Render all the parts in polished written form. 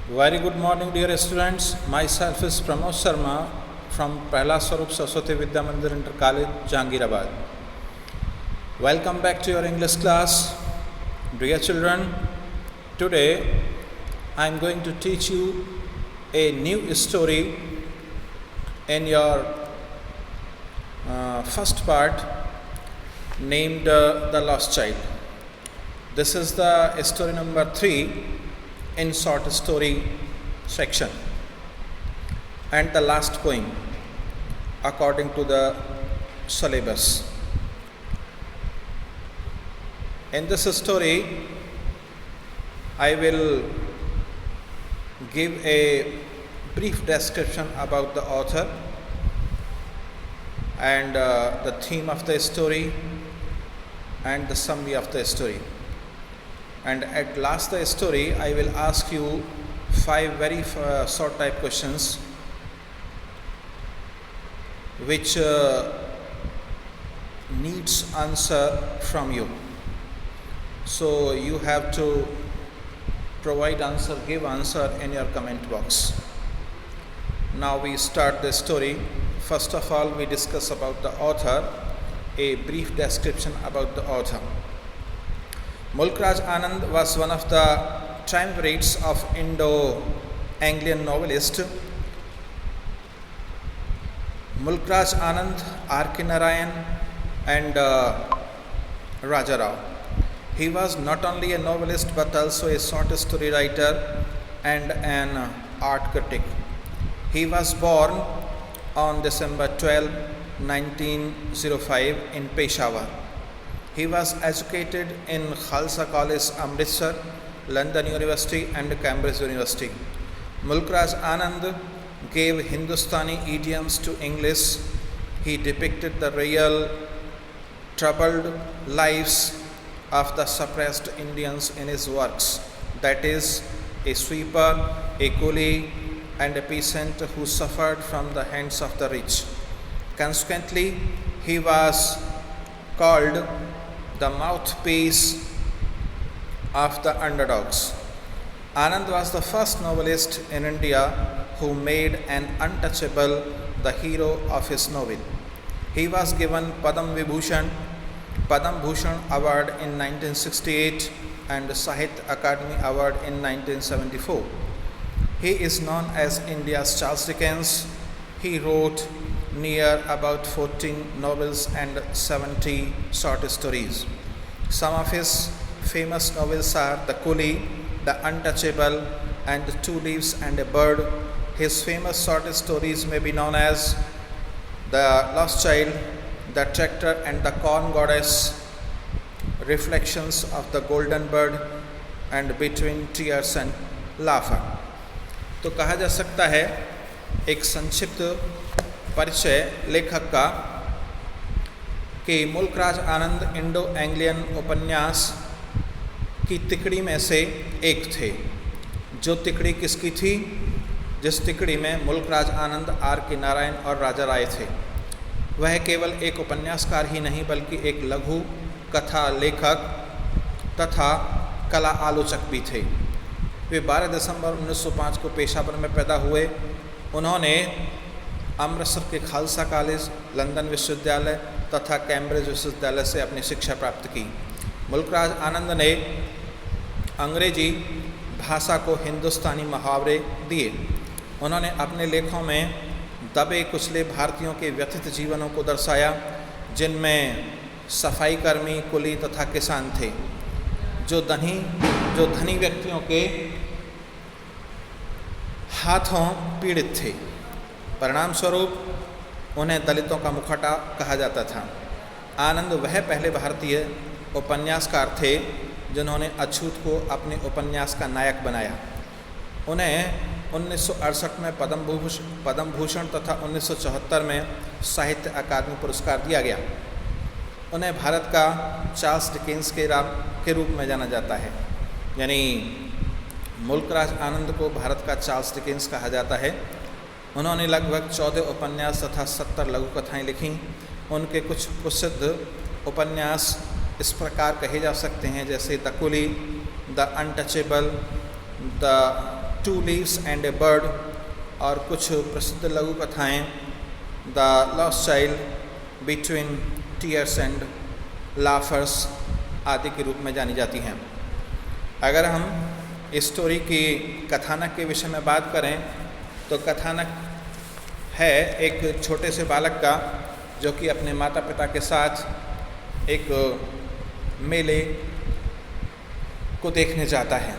Very good morning, dear students. Myself is Pramod Sharma from Pehla Swarup Saraswati Vidya Mandir Inter College, Jahangirabad. Welcome back to your English class. Dear children, today I am going to teach you a new story in your first part named The Lost Child. This is the story number 3 in short story section and the last poem according to the syllabus. In this story, I will give a brief description about the author and the theme of the story and the summary of the story. And at last the story, I will ask you 5 very short type questions which needs answer from you. So you have to provide answer, give answer in your comment box. Now we start the story. First of all, we discuss about the author, a brief description about the author. Mulk Raj Anand was one of the triumvirates of Indo-Anglian novelist. Mulk Raj Anand, R.K. Narayan and Raja Rao. He was not only a novelist but also a short story writer and an art critic. He was born on December 12, 1905 in Peshawar. He was educated in Khalsa College, Amritsar, London University and Cambridge University. Mulk Raj Anand gave Hindustani idioms to English. He depicted the real troubled lives of the suppressed Indians in his works, that is, a sweeper, a coolie and a peasant who suffered from the hands of the rich. Consequently, he was called the mouthpiece of the underdogs. Anand was the first novelist in India who made an untouchable the hero of his novel. He was given Padam Bhushan Award in 1968 and Sahitya Akademi Award in 1974. He is known as India's Charles Dickens. He wrote near about 14 novels and 70 short stories. Some of his famous novels are The Coolie, The Untouchable, and Two Leaves and a Bird. His famous short stories may be known as The Lost Child, The Tractor and the Corn Goddess, Reflections of the Golden Bird, and Between Tears and Laughter. तो कहा जा सकता है एक संक्षिप्त परिचय लेखक का कि मुल्क राज आनंद इंडो एंग्लियन उपन्यास की तिकड़ी में से एक थे। जो तिकड़ी किसकी थी? जिस तिकड़ी में मुल्क राज आनंद, R.K. नारायण और राजा राय थे। वह केवल एक उपन्यासकार ही नहीं बल्कि एक लघु कथा लेखक तथा कला आलोचक भी थे। वे 12 दिसंबर 1905 को पेशावर में पैदा हुए। उन्होंने अमृतसर के खालसा कॉलेज, लंदन विश्वविद्यालय तथा कैम्ब्रिज विश्वविद्यालय से अपनी शिक्षा प्राप्त की। मुल्क राज आनंद ने अंग्रेजी भाषा को हिंदुस्तानी मुहावरे दिए। उन्होंने अपने लेखों में दबे कुचले भारतीयों के व्यथित जीवनों को दर्शाया, जिनमें सफाई कर्मी, कुली तथा किसान थे, जो धनी व्यक्तियों के हाथों पीड़ित थे। परिणाम स्वरूप उन्हें दलितों का मुखौटा कहा जाता था। आनंद वह पहले भारतीय उपन्यासकार थे जिन्होंने अछूत को अपने उपन्यास का नायक बनाया। उन्हें 1968 में पद्म भूषण तथा 1974 में साहित्य अकादमी पुरस्कार दिया गया। उन्हें भारत का चार्ल्स डिकेंस के रूप में जाना जाता है। यानी मुल्क राज आनंद को भारत का चार्ल्स डिकेंस कहा जाता है। उन्होंने लगभग 14 उपन्यास तथा 70 लघु कथाएँ लिखीं। उनके कुछ प्रसिद्ध उपन्यास इस प्रकार कहे जा सकते हैं, जैसे the coolie, the untouchable, the two leaves and a bird, और कुछ प्रसिद्ध लघु कथाएँ the lost child, between tears and laughters आदि के रूप में जानी जाती हैं। अगर हम इस स्टोरी की कथानक के विषय में बात करें तो कथानक है एक छोटे से बालक का जो कि अपने माता पिता के साथ एक मेले को देखने जाता है।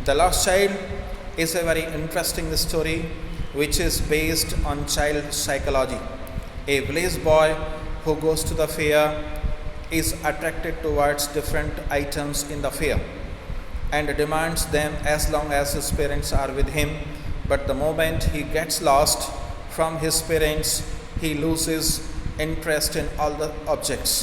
The lost child is a very interesting story which is based on child psychology. A village boy who goes to the fair is attracted towards different items in the fair and demands them as long as his parents are with him, but the moment he gets lost from his parents, he loses interest in all the objects.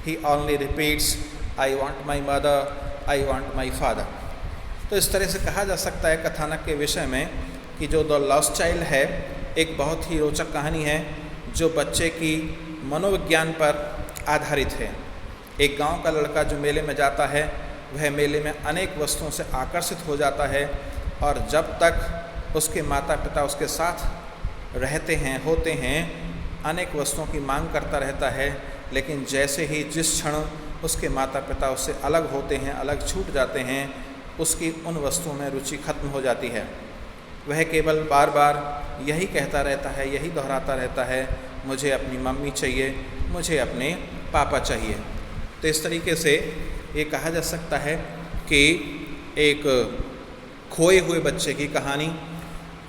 He only repeats, I want my mother, I want my father. तो इस तरह से कहा जा सकता है कथानक के विषय में कि जो द लॉस्ट चाइल्ड है एक बहुत ही रोचक कहानी है जो बच्चे की मनोविज्ञान पर आधारित है। एक गांव का लड़का जो मेले में जाता है वह मेले में अनेक वस्तुओं से आकर्षित हो जाता है, और जब तक उसके माता पिता उसके साथ रहते हैं होते हैं अनेक वस्तुओं की मांग करता रहता है, लेकिन जैसे ही जिस क्षण उसके माता पिता उससे अलग होते हैं, अलग छूट जाते हैं, उसकी उन वस्तुओं में रुचि खत्म हो जाती है। वह केवल बार बार यही कहता रहता है, यही दोहराता रहता है, मुझे अपनी मम्मी चाहिए, मुझे अपने पापा चाहिए। तो इस तरीके से ये कहा जा सकता है कि एक खोए हुए बच्चे की कहानी,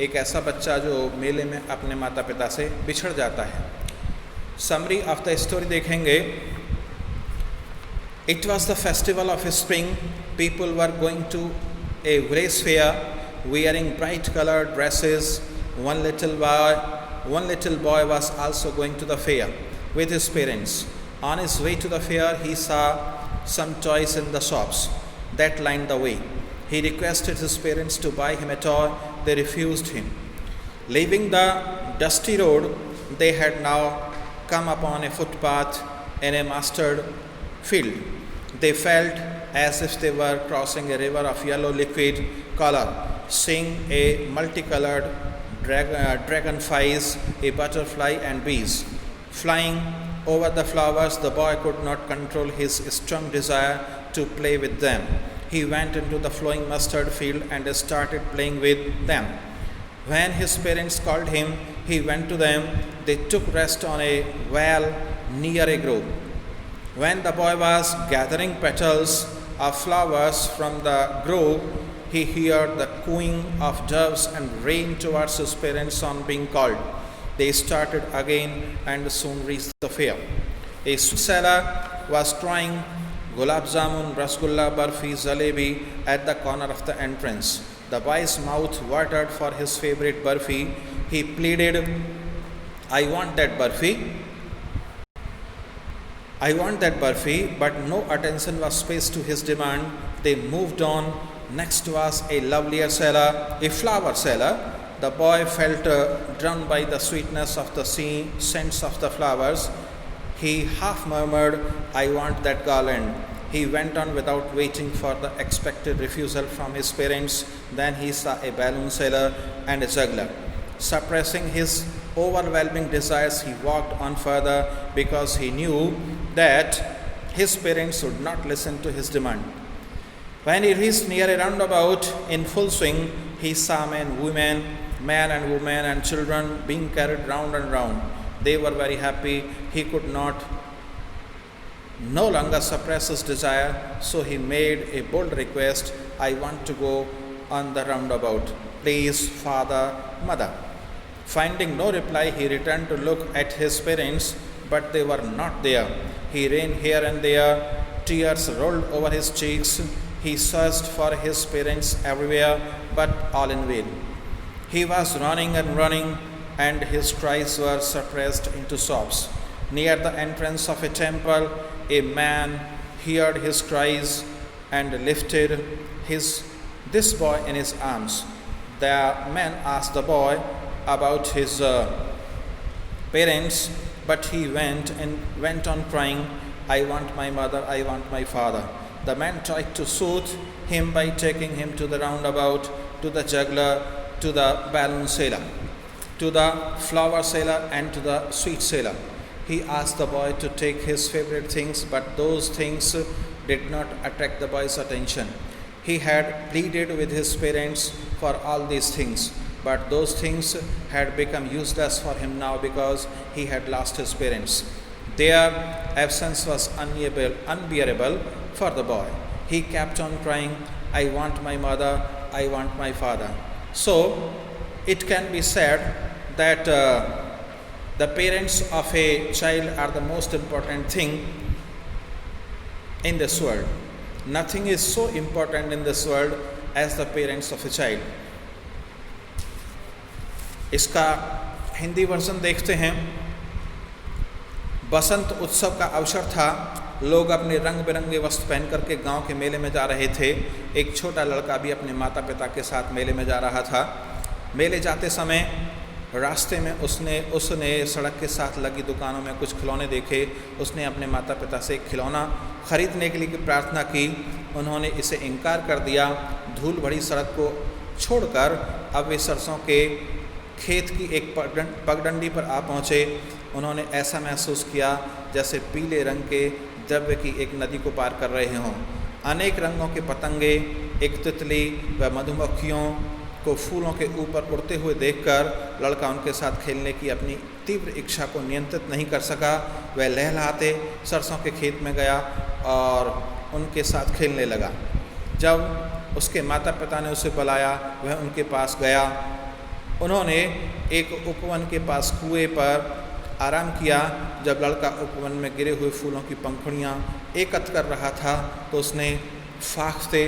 एक ऐसा बच्चा जो मेले में अपने माता पिता से बिछड़ जाता है। समरी ऑफ द स्टोरी देखेंगे। It was the festival of spring, people were going to a village fair wearing bright colored dresses. One little boy was also going to the fair with his parents. On his way to the fair, he saw some toys in the shops that lined the way. He requested his parents to buy him a toy. They refused him. Leaving the dusty road, they had now come upon a footpath in a mustard field. They felt as if they were crossing a river of yellow liquid color, seeing a multicolored dragonflies, a butterfly and bees. Flying over the flowers, the boy could not control his strong desire to play with them. He went into the flowing mustard field and started playing with them. When his parents called him, he went to them. They took rest on a well near a grove. When the boy was gathering petals of flowers from the grove, he heard the cooing of doves and ran towards his parents on being called. They started again and soon reached the fair. A sweet seller was trying gulab jamun, rasgulla, barfi, jalebi at the corner of the entrance. The boy's mouth watered for his favorite barfi. He pleaded, I want that barfi. I want that barfi, but no attention was paid to his demand. They moved on. Next was a lovelier seller, a flower seller. The boy felt drawn by the sweetness of the scents of the flowers. He half murmured, I want that garland. He went on without waiting for the expected refusal from his parents. Then he saw a balloon seller and a juggler. Suppressing his overwhelming desires, he walked on further because he knew that his parents would not listen to his demand. When he reached near a roundabout in full swing, he saw men and women and children being carried round and round. They were very happy. He could no longer suppress his desire, so he made a bold request, I want to go on the roundabout. Please, father, mother. Finding no reply, he returned to look at his parents, but they were not there. He ran here and there. Tears rolled over his cheeks. He searched for his parents everywhere, but all in vain. He was running and running, and his cries were suppressed into sobs. Near the entrance of a temple, a man heard his cries and lifted this boy in his arms. The man asked the boy about his parents, but he went on crying, I want my mother, I want my father. The man tried to soothe him by taking him to the roundabout. to the juggler, to the balloon seller, to the flower seller, and to the sweet seller. He asked the boy to take his favorite things, but those things did not attract the boy's attention. He had pleaded with his parents for all these things, but those things had become useless for him now because he had lost his parents. Their absence was unbearable for the boy. He kept on crying, I want my mother, I want my father. So, it can be said that the parents of a child are the most important thing in this world. Nothing is so important in this world as the parents of a child. इसका Hindi version देखते हैं। बसंत उत्सव का अवसर था। लोग अपने रंग बिरंगे वस्त्र पहन करके गांव के मेले में जा रहे थे। एक छोटा लड़का भी अपने माता पिता के साथ मेले में जा रहा था। मेले जाते समय रास्ते में उसने सड़क के साथ लगी दुकानों में कुछ खिलौने देखे। उसने अपने माता पिता से एक खिलौना खरीदने के लिए प्रार्थना की। उन्होंने इसे इनकार कर दिया। धूल भरी सड़क को छोड़कर अब वे सरसों के खेत की एक पगडंडी पर आ पहुँचे। उन्होंने ऐसा महसूस किया जैसे पीले रंग के द्रव्य की एक नदी को पार कर रहे हों। अनेक रंगों के पतंगे, एक तितली व मधुमक्खियों को फूलों के ऊपर उड़ते हुए देखकर लड़का उनके साथ खेलने की अपनी तीव्र इच्छा को नियंत्रित नहीं कर सका। वह लहलहाते सरसों के खेत में गया और उनके साथ खेलने लगा। जब उसके माता पिता ने उसे बुलाया, वह उनके पास गया। उन्होंने एक उपवन के पास कुएं पर आराम किया। जब लड़का उपवन में गिरे हुए फूलों की पंखुड़ियाँ एकत्र कर रहा था तो उसने फाख्ते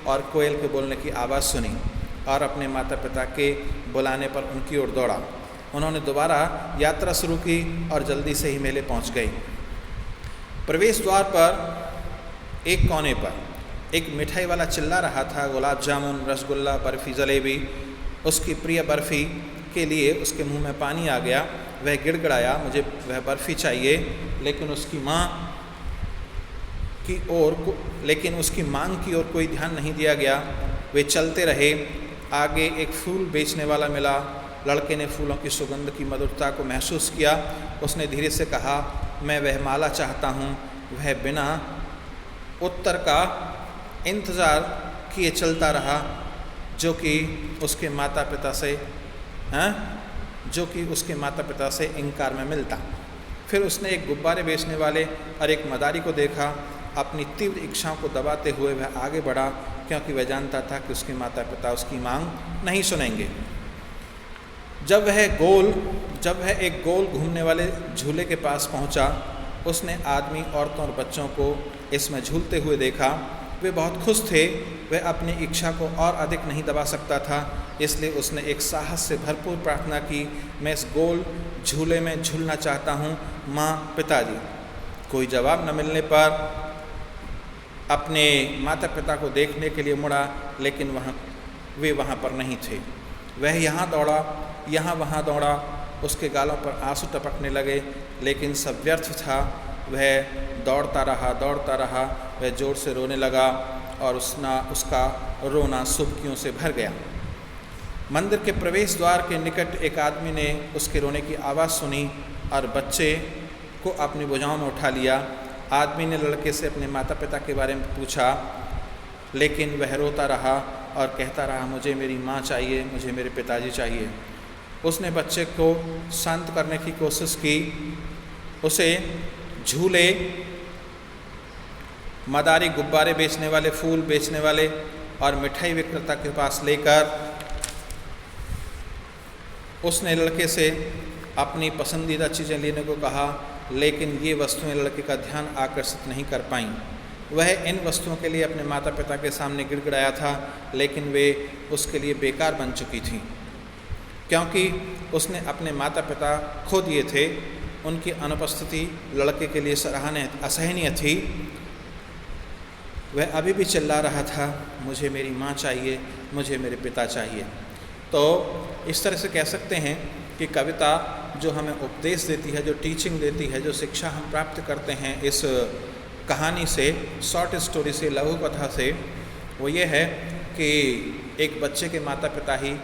और कोयल के बोलने की आवाज़ सुनी और अपने माता पिता के बुलाने पर उनकी ओर दौड़ा। उन्होंने दोबारा यात्रा शुरू की और जल्दी से ही मेले पहुंच गए। प्रवेश द्वार पर एक कोने पर एक मिठाई वाला चिल्ला रहा था, गुलाब जामुन, रसगुल्ला, बर्फ़ी, जलेबी। उसकी प्रिय बर्फ़ी के लिए उसके मुंह में पानी आ गया। वह गिड़गिड़ाया, मुझे वह बर्फ़ी चाहिए। लेकिन उसकी मांग की ओर कोई ध्यान नहीं दिया गया। वे चलते रहे। आगे एक फूल बेचने वाला मिला। लड़के ने फूलों की सुगंध की मधुरता को महसूस किया। उसने धीरे से कहा, मैं वह माला चाहता हूँ। वह बिना उत्तर का इंतज़ार किए चलता रहा जो कि उसके माता पिता से इनकार में मिलता। फिर उसने एक गुब्बारे बेचने वाले और एक मदारी को देखा। अपनी तीव्र इच्छाओं को दबाते हुए वह आगे बढ़ा, क्योंकि वह जानता था कि उसके माता पिता उसकी मांग नहीं सुनेंगे। जब वह एक गोल घूमने वाले झूले के पास पहुंचा, उसने आदमी, औरतों और बच्चों को इसमें झूलते हुए देखा। वे बहुत खुश थे। वह अपनी इच्छा को और अधिक नहीं दबा सकता था, इसलिए उसने एक साहस से भरपूर प्रार्थना की, मैं इस गोल झूले में झूलना चाहता हूँ माँ, पिताजी। कोई जवाब न मिलने पर अपने माता पिता को देखने के लिए मुड़ा, लेकिन वे वहाँ पर नहीं थे। वह यहाँ दौड़ा, यहाँ वहाँ दौड़ा। उसके गालों पर आंसू टपकने लगे, लेकिन सब व्यर्थ था। वह दौड़ता रहा। वह ज़ोर से रोने लगा और उसका रोना सुबकियों से भर गया। मंदिर के प्रवेश द्वार के निकट एक आदमी ने उसके रोने की आवाज़ सुनी और बच्चे को अपनी भुजाओं में उठा लिया। आदमी ने लड़के से अपने माता पिता के बारे में पूछा, लेकिन वह रोता रहा और कहता रहा, मुझे मेरी माँ चाहिए, मुझे मेरे पिताजी चाहिए। उसने बच्चे को शांत करने की कोशिश की। उसे झूले, मदारी, गुब्बारे बेचने वाले, फूल बेचने वाले और मिठाई विक्रेता के पास लेकर उसने लड़के से अपनी पसंदीदा चीज़ें लेने को कहा, लेकिन ये वस्तुएं लड़के का ध्यान आकर्षित नहीं कर पाईं। वह इन वस्तुओं के लिए अपने माता पिता के सामने गिड़गिड़ाया था, लेकिन वे उसके लिए बेकार बन चुकी थीं, क्योंकि उसने अपने माता पिता खो दिए थे। उनकी अनुपस्थिति लड़के के लिए असहनीय थी। वह अभी भी चिल्ला रहा था, मुझे मेरी माँ चाहिए, मुझे मेरे पिता चाहिए। तो इस तरह से कह सकते हैं कि कविता जो हमें उपदेश देती है, जो टीचिंग देती है, जो शिक्षा हम प्राप्त करते हैं इस कहानी से, शॉर्ट स्टोरी से, लघु कथा से, वो ये है कि एक बच्चे के माता पिता ही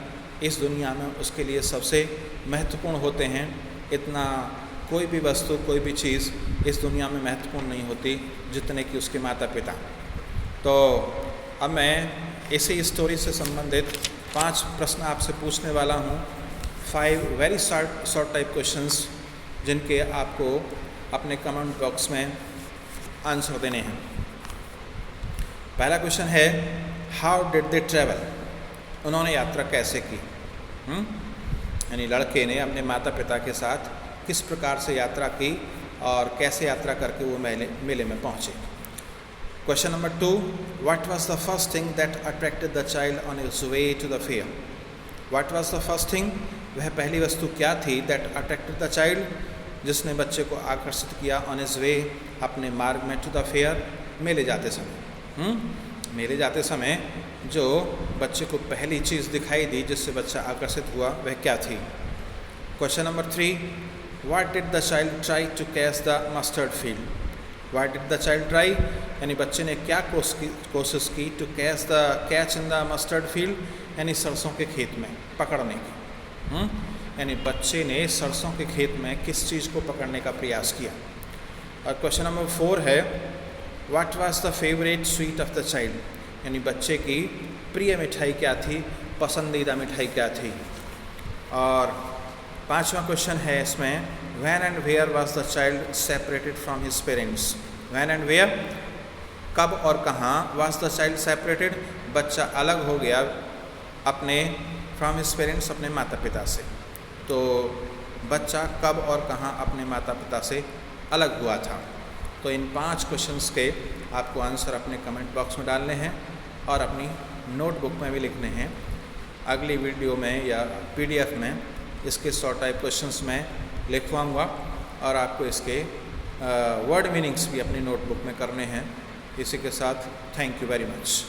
इस दुनिया में उसके लिए सबसे महत्वपूर्ण होते हैं। इतना कोई भी वस्तु, कोई भी चीज़ इस दुनिया में महत्वपूर्ण नहीं होती जितने कि उसके माता पिता। तो अब मैं इसी स्टोरी से संबंधित 5 प्रश्न आपसे पूछने वाला हूँ। 5 वेरी शॉर्ट टाइप क्वेश्चंस जिनके आपको अपने कमेंट बॉक्स में आंसर देने हैं। पहला क्वेश्चन है, हाउ डिड दे ट्रैवल? उन्होंने यात्रा कैसे की? यानी लड़के ने अपने माता पिता के साथ किस प्रकार से यात्रा की और कैसे यात्रा करके वो मेले में पहुँचे। Question number 2, what was the first thing that attracted the child on his way to the fair? What was the first thing, वह पहली वस्तु क्या थी, दैट अट्रैक्टेड द चाइल्ड, जिसने बच्चे को आकर्षित किया ऑन हिज वे, अपने मार्ग में, टू द फेयर, मेले जाते समय। मेले जाते समय जो बच्चे को पहली चीज़ दिखाई दी जिससे बच्चा आकर्षित हुआ वह क्या थी। Question number 3, what did the child try to catch the mustard field? What did the child try, यानी बच्चे ने क्या कोशिश की, to catch in the mustard field, यानी सरसों के खेत में पकड़ने की। यानी बच्चे ने सरसों के खेत में किस चीज़ को पकड़ने का प्रयास किया। और क्वेश्चन नंबर 4 है, what was the favourite sweet of the child, यानी बच्चे की प्रिय मिठाई क्या थी, पसंदीदा मिठाई क्या थी। और 5वां क्वेश्चन है इसमें, when and where was the child separated from his parents? When and where, कब और कहाँ, वाज द चाइल्ड सेपरेटेड, बच्चा अलग हो गया अपने फ्रॉम हिज पेरेंट्स, अपने माता पिता से। तो बच्चा कब और कहाँ अपने माता पिता से अलग हुआ था। तो इन 5 क्वेश्चंस के आपको आंसर अपने कमेंट बॉक्स में डालने हैं और अपनी नोटबुक में भी लिखने हैं। अगली वीडियो में या PDF में इसके शॉर्ट टाइप क्वेश्चंस में लिखवाऊंगा और आपको इसके वर्ड मीनिंग्स भी अपनी नोटबुक में करने हैं। इसी के साथ थैंक यू वेरी मच।